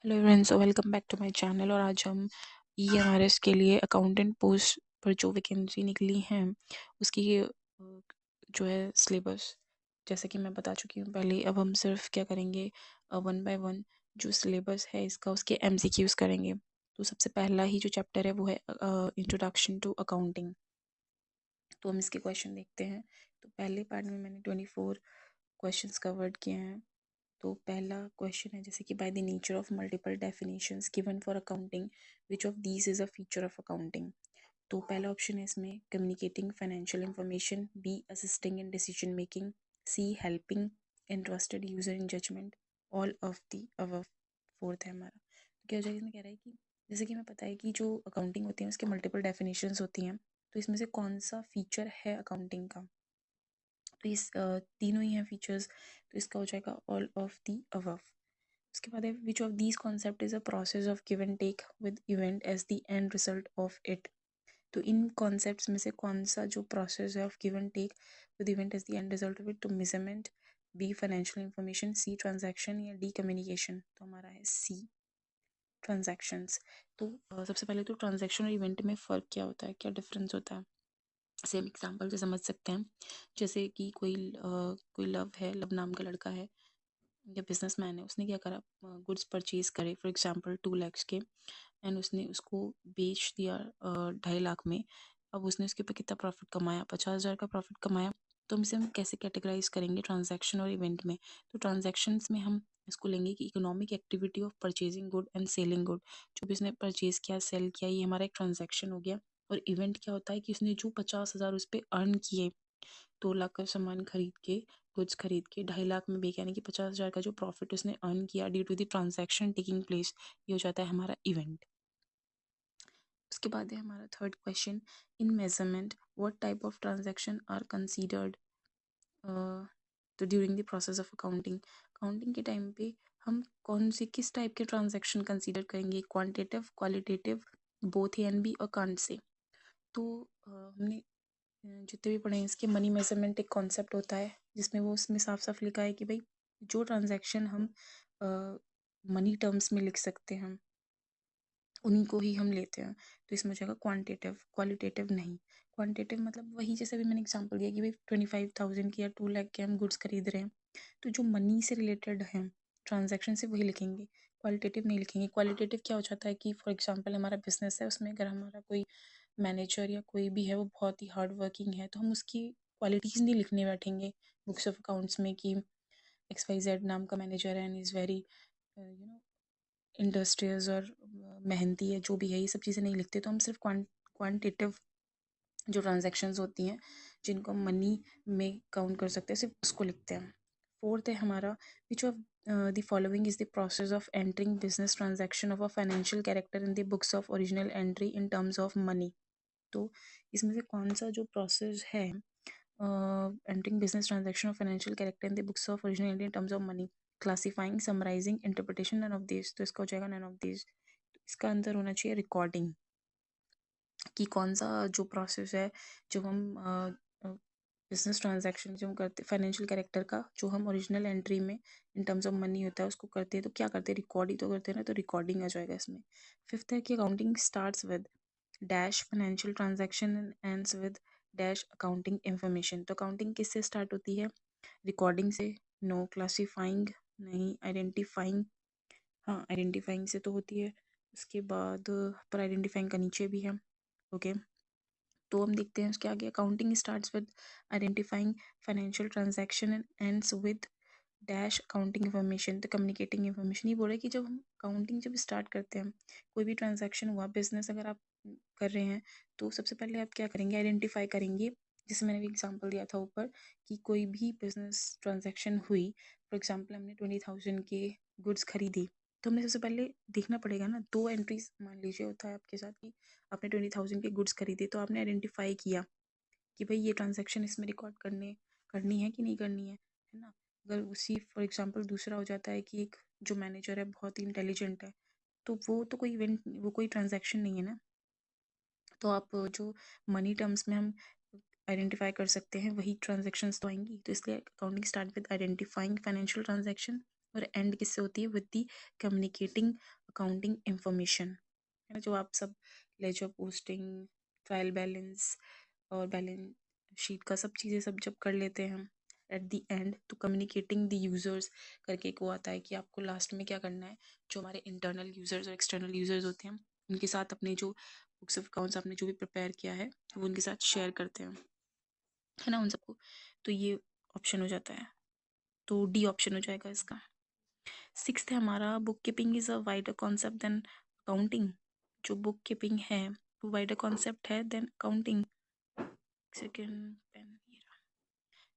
Hello everyone, so welcome back to my channel. और आज हम ईएमआरएस के लिए अकाउंटेंट पोस्ट पर जो वैकेंसी निकली हैं उसकी जो है सिलेबस, जैसे कि मैं बता चुकी हूँ पहले। अब हम सिर्फ क्या करेंगे, वन बाय वन जो सिलेबस है इसका उसके एमसीक्यूज करेंगे। तो सबसे पहला ही जो चैप्टर है वो है इंट्रोडक्शन टू अकाउंटिंग। तो हम इसके क्वेश्चन देखते हैं। तो पहले पार्ट में मैंने 24 क्वेश्चंस कवर्ड किए हैं। तो पहला क्वेश्चन है जैसे कि by the nature of multiple definitions given for accounting which of these is a feature of accounting. तो पहला ऑप्शन है इसमें communicating financial information, B assisting in decision making, C helping interested user in judgement, all of the above. Fourth है हमारा। तो क्या हो जाएगा, इसमें कह रहा है कि जैसे कि हमें पता है कि जो अकाउंटिंग होती है उसके मल्टीपल डेफिनेशंस होती हैं। तो इसमें से कौन सा फीचर है अकाउंटिंग का। तो इस तीनों ही हैं फीचर्स। तो इसका हो जाएगा ऑल ऑफ दी अबव। उसके बाद है which of these concept is a process of give and take with event as the end result of it. तो इन कॉन्सेप्ट्स में से कौन सा जो प्रोसेस है of give and take with event as the end result of it. तो measurement, B financial information, C transaction या डी कम्युनिकेशन। तो हमारा है सी ट्रांजैक्शंस। तो सबसे पहले तो ट्रांजैक्शन और इवेंट में फ़र्क क्या होता है, क्या डिफरेंस होता है। सेम एग्जांपल से समझ सकते हैं। जैसे कि कोई लव है, लव नाम का लड़का है या बिजनेसमैन है, उसने क्या करा, गुड्स परचेज करे फॉर एग्जांपल 2 lakhs के, एंड उसने उसको बेच दिया 2.5 लाख में। अब उसने उसके ऊपर कितना प्रॉफिट कमाया, 50,000 का प्रॉफिट कमाया। तो हम इसे कैसे कैटेगराइज करेंगे ट्रांजैक्शन और इवेंट में। तो ट्रांजैक्शंस में हम इसको लेंगे कि economic activity of purchasing good and selling good. जो भी उसने परचेज किया, सेल किया, ये हमारा एक ट्रांजैक्शन हो गया। और इवेंट क्या होता है कि उसने जो 50,000 उस पर अर्न किए, 2 लाख का सामान खरीद के, गुड्स खरीद के 2.5 लाख में बेच, यानी कि 50,000 का जो प्रॉफिट उसने अर्न किया due to the transaction taking place, ये हो जाता है हमारा इवेंट। उसके बाद है हमारा third question, in measurement what type of transaction are considered. तो during the process of accounting, accounting के टाइम पे हम कौन से किस टाइप के ट्रांजैक्शन कंसीडर करेंगे, quantitative, qualitative, both A and B, और कांट से। तो हमने जितने भी पढ़े हैं इसके, मनी मेजरमेंट एक कॉन्सेप्ट होता है जिसमें वो उसमें साफ साफ लिखा है कि भाई जो ट्रांजैक्शन हम मनी टर्म्स में लिख सकते हैं उन्हीं को ही हम लेते हैं। तो इसमें हो जाएगा क्वांटिटेटिव, क्वालिटेटिव नहीं। क्वांटिटेटिव मतलब वही, जैसे भी मैंने एग्जांपल दिया कि भाई 25,000 की या 2 लाख के हम गुड्स खरीद रहे हैं, तो जो मनी से रिलेटेड हैं ट्रांजैक्शन से वही लिखेंगे, क्वालिटेटिव नहीं लिखेंगे। क्वालिटेटिव क्या हो जाता है कि फॉर एग्जांपल हमारा बिजनेस है, उसमें अगर हमारा कोई मैनेजर या कोई भी है वो बहुत ही हार्ड वर्किंग है, तो हम उसकी क्वालिटीज़ नहीं लिखने बैठेंगे बुक्स ऑफ अकाउंट्स में कि XYZ नाम का मैनेजर है एंड इज़ वेरी इंडस्ट्रियस और मेहनती है, जो भी है, ये सब चीज़ें नहीं लिखते। तो हम सिर्फ क्वांटिटिव जो ट्रांजैक्शंस होती हैं जिनको हम मनी में काउंट कर सकते हैं, सिर्फ उसको लिखते हैं। फोर्थ है हमारा, which of the following is the process of entering business transaction of a financial character in the books of original entry in terms of money. तो इसमें से कौन सा जो प्रोसेस है entering business transaction of financial character in the books of original entry in terms of money, classifying, summarising, interpretation, none of this. तो इसका हो जाएगा नन ऑफ दिस। इसका आंसर होना चाहिए रिकॉर्डिंग, कि कौन सा जो प्रोसेस है जो हम बिजनेस ट्रांजैक्शन जो हम करते फाइनेंशियल कैरेक्टर का, जो हम ओरिजिनल एंट्री में इन टर्म्स ऑफ मनी होता है उसको करते हैं, तो क्या करते हैं, रिकॉर्ड ही तो करते हैं ना, तो रिकॉर्डिंग आ जाएगा इसमें। फिफ्थ है कि accounting starts with dash financial transaction and ends with dash accounting information. तो अकाउंटिंग किससे स्टार्ट होती है, रिकॉर्डिंग से, नो, क्लासीफाइंग नहीं, आइडेंटिफाइंग, हाँ आइडेंटिफाइंग से तो होती है। उसके बाद पर आइडेंटिफाइंग का नीचे भी है, ओके। तो हम देखते हैं उसके आगे, accounting starts with identifying financial transaction and ends with dash accounting information. तो कम्युनिकेटिंग इन्फॉर्मेशन, ये बोल रहा है कि जब हम अकाउंटिंग जब स्टार्ट करते हैं, कोई भी ट्रांजैक्शन हुआ, बिजनेस अगर आप कर रहे हैं, तो सबसे पहले आप क्या करेंगे, आइडेंटिफाई करेंगे। जैसे मैंने भी एग्जांपल दिया था ऊपर कि कोई भी बिजनेस ट्रांजैक्शन हुई, फॉर एग्जांपल हमने 20,000 के गुड्स खरीदी, तो हमें सबसे पहले देखना पड़ेगा ना, 2 एंट्रीज मान लीजिए होता है आपके साथ कि आपने 20,000 के गुड्स खरीदे, तो आपने आइडेंटिफाई किया कि भाई ये ट्रांजैक्शन इसमें रिकॉर्ड करनी है कि नहीं करनी है ना। अगर उसी फॉर एग्जांपल दूसरा हो जाता है कि एक जो मैनेजर है बहुत ही इंटेलिजेंट है, तो वो तो कोई इवेंट, वो कोई ट्रांजैक्शन नहीं है ना। तो आप जो मनी टर्म्स में हम आइडेंटिफाई कर सकते हैं वही ट्रांजैक्शंस तो आएंगी। तो इसलिए accounting start with identifying financial transaction और एंड किससे होती है? With the communicating accounting information, है ना, जो आप सब लेजर पोस्टिंग, ट्रायल बैलेंस और बैलेंस शीट का सब चीज़ें सब जब कर लेते हैं हम एट द एंड, तो कम्युनिकेटिंग द यूज़र्स करके एक वो आता है कि आपको लास्ट में क्या करना है, जो हमारे इंटरनल यूज़र्स और एक्सटर्नल यूज़र्स होते हैं उनके साथ अपने जो बुक्स ऑफ अकाउंट्स आपने जो भी प्रिपेयर किया है वो उनके साथ शेयर करते हैं, है ना, उन सबको। तो ये ऑप्शन हो जाता है, तो डी ऑप्शन हो जाएगा इसका। सिक्स्थ है हमारा, book keeping is a wider concept than accounting. जो बुक कीपिंग है वो वाइडर कॉन्सेप्ट है देन अकाउंटिंग। सेकेंड पेन,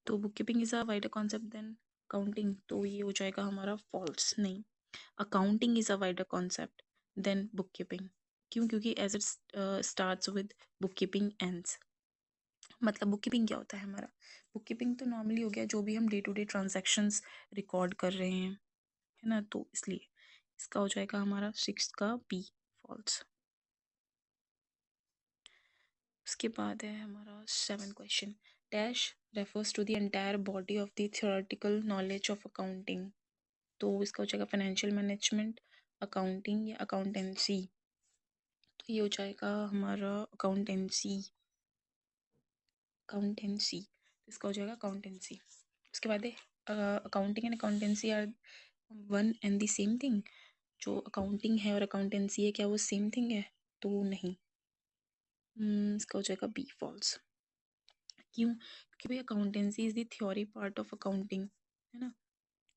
तो book keeping is a wider concept than accounting, तो ये हो जाएगा हमारा फॉल्स। नहीं, accounting is a wider concept than book keeping. क्यों? क्योंकि as it starts with book keeping ends. मतलब बुक कीपिंग क्या होता है हमारा? बुक कीपिंग तो नॉर्मली हो गया जो भी हम day to day transactions record कर रहे हैं, है ना, तो इसलिए इसका हो जाएगा हमारा सिक्स का बी, फॉल्स। उसके बाद है हमारा seven question, dash refers to the entire body of the theoretical knowledge of accounting. तो इसका हो जाएगा फाइनेंशियल मैनेजमेंट, अकाउंटिंग या अकाउंटेंसी। तो ये हो जाएगा हमारा अकाउंटेंसी, अकाउंटेंसी, इसका हो जाएगा अकाउंटेंसी। उसके बाद है accounting and accountancy are one and the same thing. जो अकाउंटिंग है और अकाउंटेंसी है क्या वो सेम थिंग है? तो नहीं, इसका हो जाएगा बी, फॉल्स। क्यों? क्योंकि भाई accountancy is the theory part of accounting, है ना।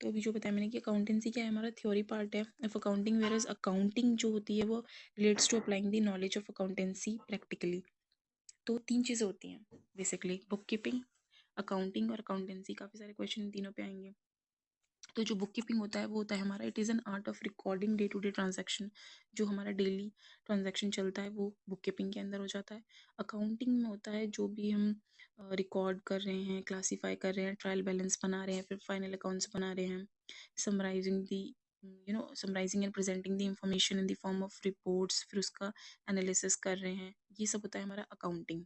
तो अभी जो बताया मैंने कि अकाउंटेंसी क्या है, हमारा थ्योरी पार्ट है of accounting, whereas accounting जो होती है वो relates to applying the knowledge of accountancy practically. तो तीन चीज़ें होती हैं बेसिकली, बुक कीपिंग, अकाउंटिंग और अकाउंटेंसी। काफ़ी सारे क्वेश्चन तीनों पे आएंगे। तो जो बुक कीपिंग होता है वो होता है हमारा, it is an art of recording day to day transaction. जो हमारा डेली ट्रांजैक्शन चलता है वो बुक कीपिंग के अंदर हो जाता है। अकाउंटिंग में होता है जो भी हम रिकॉर्ड कर रहे हैं, क्लासीफाई कर रहे हैं, ट्रायल बैलेंस बना रहे हैं, फिर फाइनल अकाउंट्स बना रहे हैं, summarising the summarising and presenting the information in the form of reports, फिर उसका एनालिसिस कर रहे हैं, ये सब होता है हमारा अकाउंटिंग।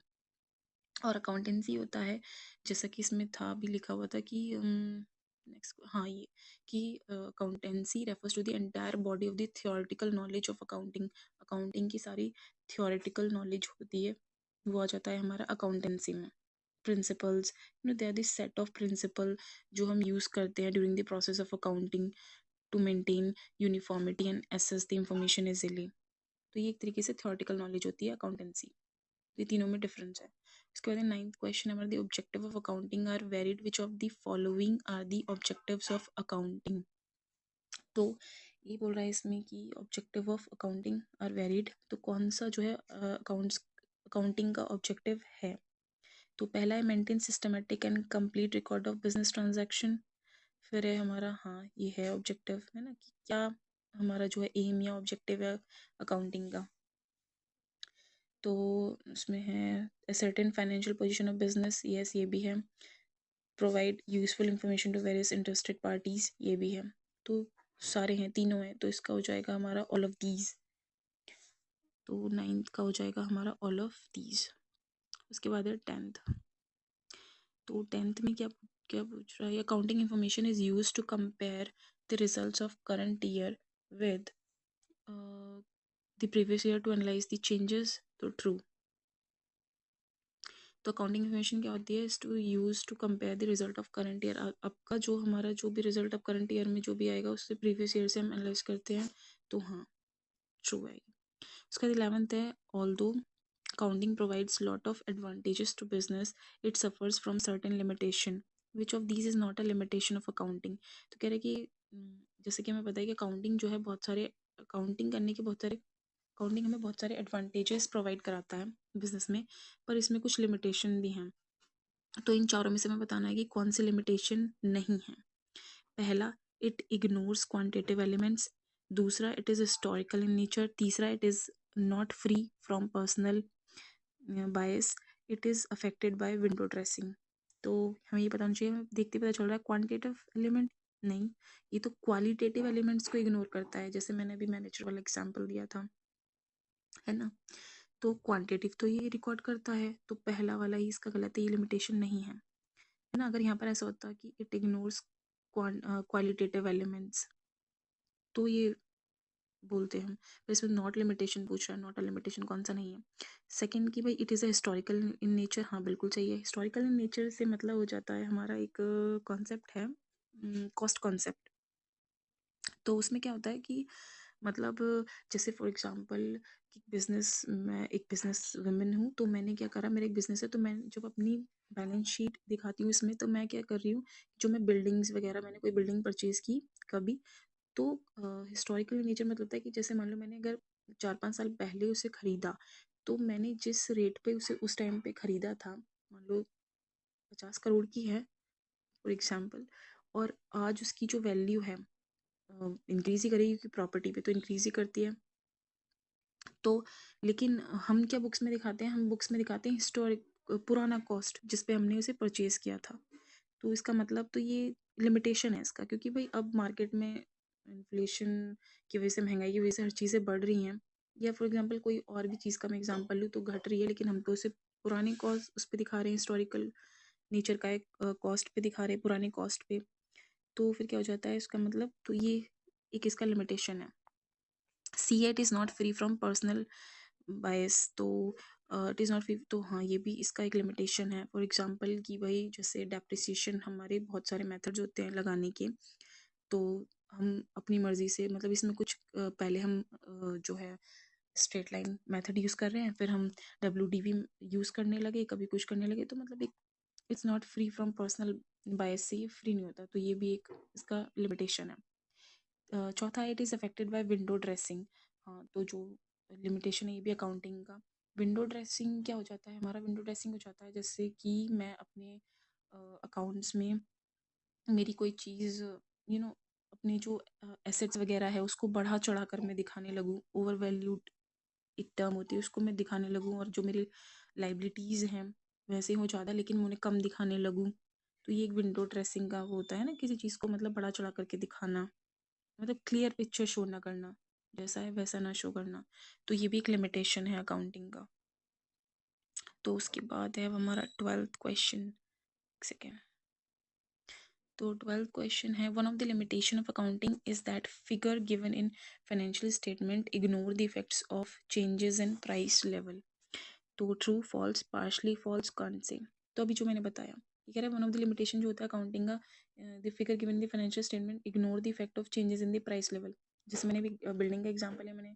और अकाउंटेंसी होता है, जैसा कि इसमें था भी लिखा हुआ था कि नेक्स्ट, हाँ ये, कि accountancy refers to the entire body of the theoretical knowledge of accounting. Accounting की सारी थियोरेटिकल नॉलेज होती है वो आ जाता है हमारा अकाउंटेंसी में। Principles, they are this set of principle जो हम यूज़ करते हैं during the process of accounting to maintain uniformity and assess the information easily. तो ये एक तरीके से थियोरेटिकल नॉलेज होती है अकाउंटेंसी। ये तीनों में डिफरेंस है। इसके बाद नाइन्थ क्वेश्चन हमारा, the objective of accounting are varied, which of the following are the objectives of accounting. तो ये बोल रहा है इसमें कि objective of accounting are varied, तो कौन सा जो है अकाउंटिंग का ऑब्जेक्टिव है? तो पहला है maintain systematic and complete record of business transaction. फिर है हमारा, हाँ ये है ऑब्जेक्टिव, है ना, कि क्या हमारा जो है एम या ऑब्जेक्टिव है अकाउंटिंग का। तो उसमें है certain financial position of business, yes ये भी है। Provide useful information to various interested parties, ये भी है। तो सारे हैं, तीनों हैं, तो इसका हो जाएगा हमारा ऑल ऑफ दीज। तो नाइन्थ का हो जाएगा हमारा ऑल ऑफ दीज। उसके बाद है टेंथ। तो टेंथ में क्या क्या पूछ रहा है, accounting information is use to compare the results of current year with the previous year to analyse the changes. तो ट्रू। तो अकाउंटिंग इन्फॉर्मेशन क्या होती है, is to use to compare the result of current year. आपका जो हमारा जो भी रिजल्ट ऑफ करंट ईयर में जो भी आएगा उससे प्रीवियस ईयर से हम एनालाइज करते हैं, तो हाँ ट्रू आएगी। उसका 11th है, although accounting provides lot of advantages to business, it suffers from certain limitation, which of these is not a limitation of accounting। तो कह रहे कि जैसे कि हमें पता है कि अकाउंटिंग जो है बहुत सारे अकाउंटिंग करने के बहुत सारे अकाउंटिंग हमें बहुत सारे एडवांटेजेस प्रोवाइड कराता है बिजनेस में, पर इसमें कुछ लिमिटेशन भी हैं। तो इन चारों में से हमें बताना है कि कौन सी लिमिटेशन नहीं है। पहला, इट इग्नोर्स क्वांटिटेटिव एलिमेंट्स। दूसरा, it is historical in nature. तीसरा, it is not free from personal bias. It is affected by window dressing. तो हमें ये बताना चाहिए, हमें देखते पता चल रहा है क्वांटिटेटिव एलिमेंट नहीं, ये तो क्वालिटेटिव एलिमेंट्स को इग्नोर करता है, जैसे मैंने अभी मैनेजर वाला एग्जांपल दिया था, है ना। तो क्वांटिटेटिव तो ये रिकॉर्ड करता है, तो पहला वाला ही इसका गलत है, ये लिमिटेशन नहीं है, है ना। अगर यहाँ पर ऐसा होता कि इट इग्नोर्स क्वालिटेटिव एलिमेंट्स, तो ये बोलते हैं हम। फिर इसमें नॉट लिमिटेशन पूछ रहा है, नॉट अ लिमिटेशन कौन सा नहीं है। सेकंड कि भाई it is a historical in nature, हाँ बिल्कुल सही है। हिस्टोरिकल इन नेचर से मतलब हो जाता है हमारा एक कॉन्सेप्ट है, कॉस्ट कॉन्सेप्ट। तो उसमें क्या होता है कि मतलब जैसे फॉर एग्जांपल कि बिजनेस, मैं एक बिजनेस वुमन हूँ, तो मैंने क्या करा, मेरा एक बिजनेस है, तो मैं जब अपनी बैलेंस शीट दिखाती हूँ इसमें, तो मैं क्या कर रही हूँ, जो मैं बिल्डिंग्स वगैरह, मैंने कोई बिल्डिंग परचेज की कभी, तो हिस्टोरिकल नेचर मतलब होता है कि जैसे मान लो मैंने अगर 4-5 साल पहले उसे खरीदा, तो मैंने जिस रेट पे उसे उस टाइम पे खरीदा था, मान लो 50 करोड़ की है फॉर एग्जांपल, और आज उसकी जो वैल्यू है इंक्रीज ही करेगी, क्योंकि प्रॉपर्टी पे तो इंक्रीज ही करती है। तो लेकिन हम क्या बुक्स में दिखाते हैं, हम बुक्स में दिखाते हैं हिस्टोरिक, पुराना कॉस्ट जिस पे हमने उसे परचेज किया था। तो इसका मतलब तो ये लिमिटेशन है इसका, क्योंकि भाई अब मार्केट में इन्फ्लेशन की वजह से, महंगाई की वजह से हर चीज़ें बढ़ रही हैं, या फॉर एग्जांपल कोई और भी चीज़ का मैं एग्जांपल लूँ तो घट रही है, लेकिन हम तो उसे पुरानी कॉस्ट उस पर दिखा रहे हैं, हिस्टोरिकल नेचर का एक कॉस्ट पे दिखा रहे हैं, पुराने कॉस्ट पे। तो फिर क्या हो जाता है इसका मतलब, तो ये एक इसका लिमिटेशन है। See it is not free from personal बायस, तो इट इज़ नॉट फ्री, तो हाँ ये भी इसका एक लिमिटेशन है। फॉर एग्जांपल कि भाई जैसे डेप्रिसिएशन, हमारे बहुत सारे मेथड्स होते हैं लगाने के, तो हम अपनी मर्ज़ी से, मतलब इसमें कुछ पहले हम जो है स्ट्रेट लाइन मेथड यूज़ कर रहे हैं, फिर हम WDV यूज़ करने लगे, कभी कुछ करने लगे, तो मतलब एक it's not free from personal बायस से ये फ्री नहीं होता, तो ये भी एक इसका लिमिटेशन है। चौथा, it is affected by window dressing. हाँ, तो जो लिमिटेशन है ये भी अकाउंटिंग का। विंडो ड्रेसिंग क्या हो जाता है हमारा, विंडो ड्रेसिंग हो जाता है जैसे कि मैं अपने अकाउंट्स में मेरी कोई चीज़, अपने जो एसेट्स वगैरह है उसको बढ़ा चढ़ा कर मैं दिखाने लगूँ, ओवर वैल्यूड एक टर्म होती है, उसको मैं दिखाने लगूँ, और जो मेरी लाइबिलिटीज़ हैं वैसे हो ज़्यादा, लेकिन मैं उन्हें कम दिखाने लगूँ, तो ये एक विंडो ड्रेसिंग का वो होता है ना, किसी चीज़ को मतलब बढ़ा चढ़ा करके दिखाना, मतलब क्लियर पिक्चर शो ना करना, जैसा है वैसा ना शो करना, तो ये भी एक लिमिटेशन है अकाउंटिंग का। तो उसके बाद है अब हमारा 12th क्वेश्चन, सेकेंड। तो 12th क्वेश्चन है, one of the limitation of accounting is that figure given in financial statement ignore the effects of changes in price level. तो ट्रू, फॉल्स, पार्शली फॉल्स, कौन से। तो अभी जो मैंने बताया, ये कह रहा है वन ऑफ द लिमिटेशन जो होता है अकाउंटिंग का, the figure given in the financial statement ignore the effect of changes in the price level. जैसे मैंने भी बिल्डिंग का एग्जांपल है, मैंने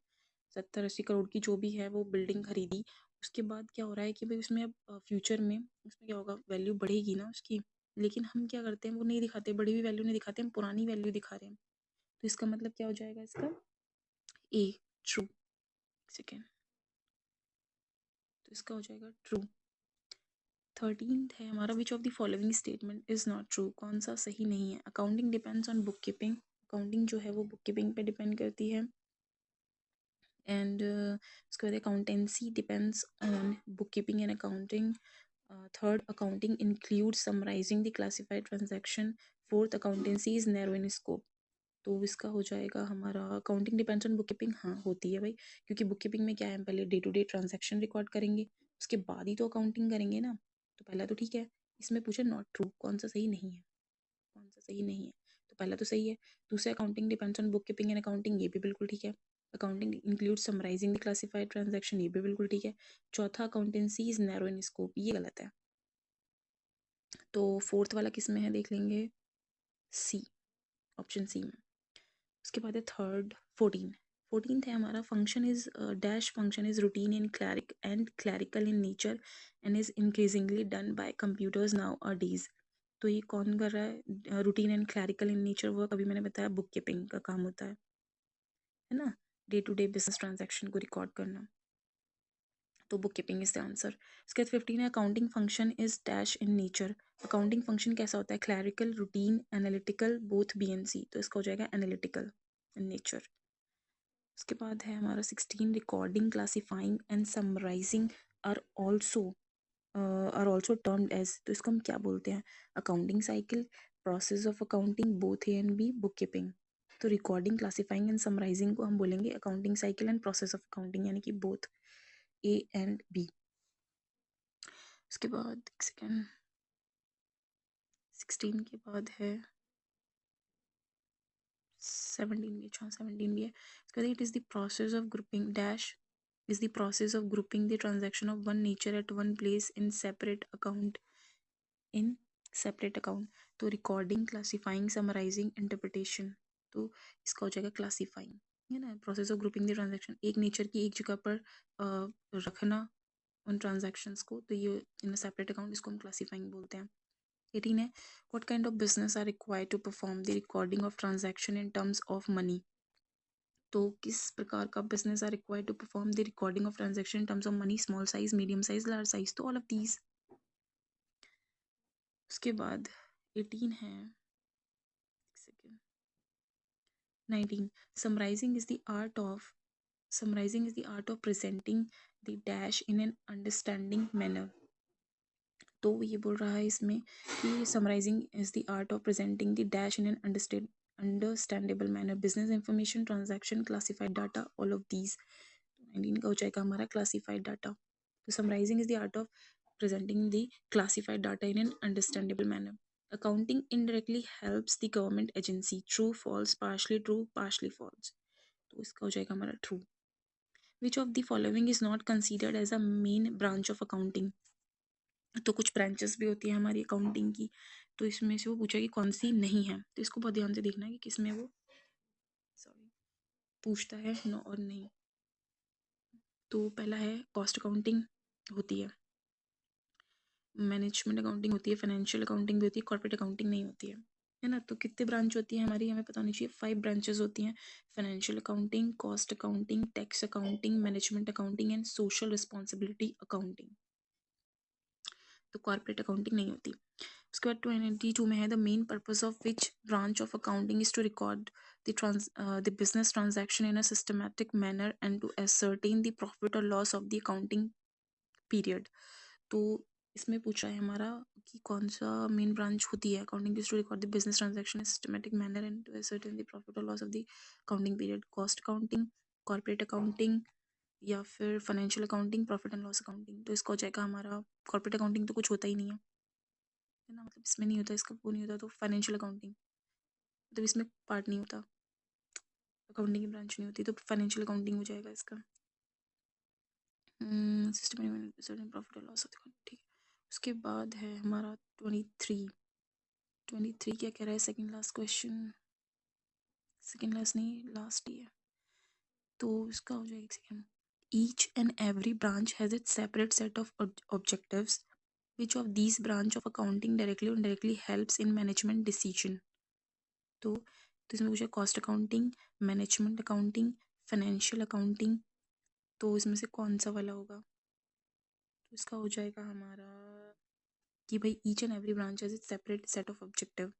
70-80 करोड़ की जो भी है वो बिल्डिंग खरीदी, उसके बाद क्या हो रहा है कि भाई उसमें अब फ्यूचर में उसमें क्या होगा, वैल्यू बढ़ेगी ना उसकी, लेकिन हम क्या करते हैं वो नहीं दिखाते, बड़ी हुई वैल्यू नहीं दिखाते, हम पुरानी वैल्यू दिखा रहे हैं। तो इसका मतलब क्या हो जाएगा इसका, ए, ट्रू। सेकेंड, तो इसका हो जाएगा ट्रू। 13th है हमारा, which of the following statement is not true, कौन सा सही नहीं है। Accounting depends on book keeping, accounting जो है वो बुक कीपिंग पे डिपेंड करती है। एंड उसके बाद accountancy depends on book keeping and accounting. Third, accounting include summarising the classified transaction. Fourth, accountancy is narrow in scope. तो इसका हो जाएगा हमारा accounting depends on book keeping, हाँ होती है भाई, क्योंकि बुक कीपिंग में क्या है, हम पहले day to day transaction record करेंगे, उसके बाद ही तो अकाउंटिंग करेंगे ना, तो पहला तो ठीक है। इसमें पूछे नॉट ट्रू, कौन सा सही नहीं है, कौन सा सही नहीं है, तो पहला तो सही है। दूसरा, accounting depends on book keeping and accounting, ये भी बिल्कुल ठीक है। Accounting include summarising the classified transaction, ये भी बिल्कुल ठीक है। चौथा, accountancy is narrow in scope, ये गलत है। तो फोर्थ वाला किस में है देख लेंगे, सी, ऑप्शन सी में। उसके बाद है थर्ड, 14th है हमारा, function is dash, function is routine in clerical in nature and is increasingly done by computers now a days. तो ये कौन कर रहा है, routine and clerical in nature work, अभी मैंने बताया बुक कीपिंग का काम होता है ना, day to day business transaction को रिकॉर्ड करना, तो book keeping is the answer. उसके बाद 15 है, accounting function is dash in nature, accounting function कैसा होता है, clerical, routine, analytical, both B and C, तो इसका हो जाएगा एनालिटिकल इन नेचर। उसके बाद है हमारा 16, recording, classifying and summarising are also termed as, तो इसको हम क्या बोलते हैं, accounting cycle, process of accounting, both A and B, book keeping. तो रिकॉर्डिंग, क्लासीफाइंग एंड समराइजिंग को हम बोलेंगे accounting cycle and process of accounting, यानी कि बोथ ए एंड बी। उसके बाद एक सेकेंड, 16 के बाद है 17 भी, अच्छा 17 भी है। इसके बाद it is the process of grouping dash is the process of grouping the transaction of one nature at one place in separate account। तो रिकॉर्डिंग, क्लासीफाइंग, समराइजिंग, इंटरप्रिटेशन। तो इसका हो जाएगा क्लासीफाइंग, है ना। Process of grouping the transaction, एक nature की एक जगह पर रखना उन ट्रांजेक्शन्स को, तो ये इन सेपरेट अकाउंट, इसको हम क्लासीफाइंग बोलते हैं। 18 है what kind of business are required to perform the recording of transaction in terms of money. तो किस प्रकार का business are required to perform the recording of transaction in terms of money, small size, medium size, large size, तो all of these. उसके बाद 18 है, second 19 summarising is the art of presenting the dash in an understanding manner। तो ये बोल रहा है इसमें कि summarising is the art of presenting the dash in an understandable manner, business information, transaction, classified data, all of these. 19 का हो जाएगा हमारा क्लासिफाइड डाटा। तो summarising is the art of presenting the classified data in an understandable manner। Accounting indirectly helps the government agency, true, false, partially false। तो इसका हो जाएगा हमारा true। Which of the following is not considered as a main branch of accounting। तो कुछ branches भी होती है हमारी अकाउंटिंग की, तो इसमें से वो पूछा कि कौन सी नहीं है, तो इसको बहुत ध्यान से देखना है कि किसमें वो पूछता है नो और नहीं। तो पहला है कॉस्ट अकाउंटिंग होती है, मैनेजमेंट अकाउंटिंग होती है, फाइनेंशियल अकाउंटिंग भी होती है, कॉर्पोरेट अकाउंटिंग नहीं होती है ना। तो कितने ब्रांच होती है हमारी, हमें पता होनी चाहिए। 5 ब्रांचेस होती हैं, financial accounting, cost accounting, tax accounting, management accounting and social responsibility accounting. तो कॉर्पोरेट अकाउंटिंग नहीं होती। उसके बाद 22 में है the main purpose of which branch of accounting is to record the business transaction in a systematic manner and to ascertain the profit और loss of the accounting period. तो इसमें पूछा है हमारा कि कौन सा मेन ब्रांच होती है accounting to record the business transaction in systematic manner and to ascertain the profit और loss of the accounting period. Cost accounting, corporate accounting या फिर financial accounting, profit and loss accounting. तो इसका हो जाएगा हमारा कॉर्पोरेट अकाउंटिंग, तो कुछ होता ही नहीं है ना, मतलब इसमें नहीं होता, इसका वो नहीं होता। तो फाइनेंशियल अकाउंटिंग मतलब इसमें पार्ट नहीं होता, अकाउंटिंग की ब्रांच नहीं होती, तो फाइनेंशियल अकाउंटिंग हो जाएगा इसका। सिस्टम प्रॉफिट और लॉस ऑफ द, ठीक है। उसके बाद है हमारा 23 क्या कह रहा है, second last question, second last नहीं लास्ट ही है, तो इसका हो जाएगा second. Each and every branch has its separate set of objectives, which of these branch of accounting directly or indirectly helps in management decision। तो इसमें पूछा cost accounting, management accounting, financial accounting, तो इसमें से कौन सा वाला होगा। तो इसका हो जाएगा हमारा कि भाई each and every branch has its separate set of objective.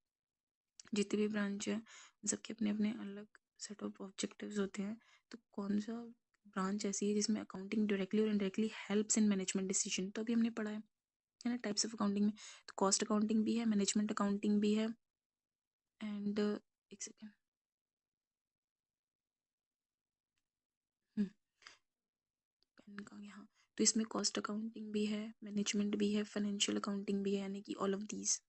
जितने भी ब्रांच है सबके अपने अपने अलग सेट ऑफ ऑब्जेक्टिव्स होते हैं। तो कौन सा ब्रांच ऐसी है जिसमें अकाउंटिंग डायरेक्टली और indirectly helps in management decision, तो अभी हमने पढ़ा है ना टाइप्स ऑफ अकाउंटिंग में। तो कॉस्ट अकाउंटिंग भी है, मैनेजमेंट अकाउंटिंग भी है, एंड एक सेकेंड, पेन का यहाँ, तो इसमें कॉस्ट अकाउंटिंग भी है, मैनेजमेंट भी है, फाइनेंशियल अकाउंटिंग भी है, यानी कि ऑल ऑफ दीज।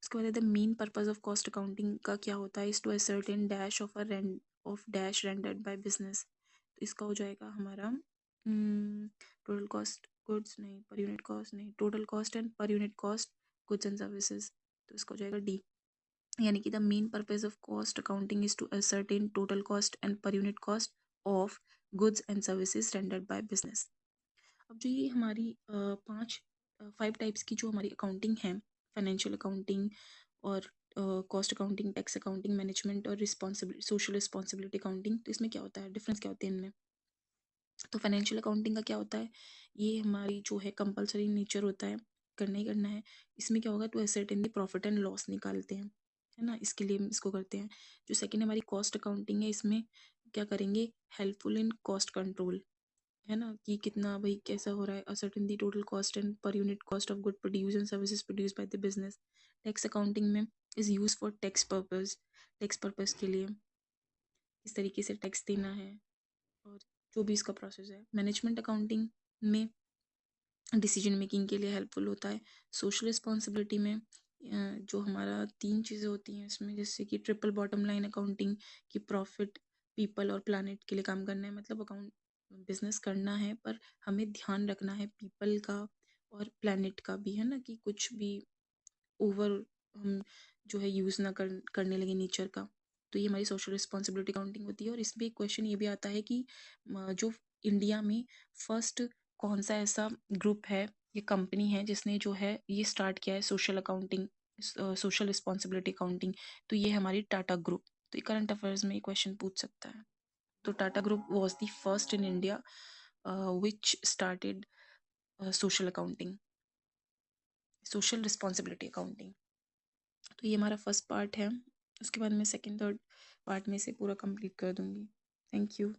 उसके बाद the main purpose of cost accounting का क्या होता है, is to ascertain dash of dash rendered by business. तो इसका हो जाएगा हमारा टोटल कॉस्ट गुड्स नहीं, पर यूनिट कॉस्ट नहीं, total cost and per unit cost goods and services. तो इसका हो जाएगा डी, यानी कि the main purpose of cost accounting is to ascertain total cost and per unit cost of goods and services rendered by business. अब जो ये हमारी 5 टाइप्स की जो हमारी अकाउंटिंग है, फाइनेंशियल अकाउंटिंग और cost accounting, tax accounting, management और रिस्पॉन्सिबिलिटी सोशल रिस्पॉन्सिबिलिटी अकाउंटिंग, तो इसमें क्या होता है, डिफरेंस क्या होते हैं इनमें। तो फाइनेंशियल अकाउंटिंग का क्या होता है, ये हमारी जो है कंपलसरी नेचर होता है, करना ही करना है। इसमें क्या होगा, to ascertain the profit and loss निकालते हैं, है ना, इसके लिए हम इसको करते हैं। जो सेकेंड हमारी कॉस्ट अकाउंटिंग है, इसमें क्या करेंगे, हेल्पफुल इन कॉस्ट कंट्रोल, है ना, कि कितना भाई कैसा हो रहा है, ascertain the total cost and per unit cost of good produce and services produce by the business. Tax accounting में is use for tax purpose के लिए किस तरीके से टैक्स देना है और जो भी इसका प्रोसेस है। मैनेजमेंट अकाउंटिंग में डिसीजन मेकिंग के लिए हेल्पफुल होता है। सोशल रिस्पॉन्सिबिलिटी में जो हमारा 3 चीज़ें होती हैं इसमें, जैसे कि ट्रिपल बॉटम लाइन अकाउंटिंग, कि प्रॉफिट, पीपल और प्लैनेट के लिए काम करना है, मतलब अकाउंट बिजनेस करना है पर हमें ध्यान रखना है पीपल का और प्लैनेट का भी, है ना, कि कुछ भी ओवर हम जो है यूज़ ना करने लगे नेचर का। तो ये हमारी सोशल रिस्पॉन्सिबिलिटी अकाउंटिंग होती है। और इसमें एक क्वेश्चन ये भी आता है कि जो इंडिया में फर्स्ट कौन सा ऐसा ग्रुप है, ये कंपनी है जिसने जो है ये स्टार्ट किया है social accounting, social responsibility accounting. तो ये हमारी टाटा ग्रुप। तो ये करंट अफेयर्स में ये क्वेश्चन पूछ सकता है। तो Tata group was the first in India which started social accounting, social responsibility accounting. तो ये हमारा फर्स्ट पार्ट है। उसके बाद मैं सेकंड थर्ड पार्ट में से पूरा कंप्लीट कर दूंगी। Thank you.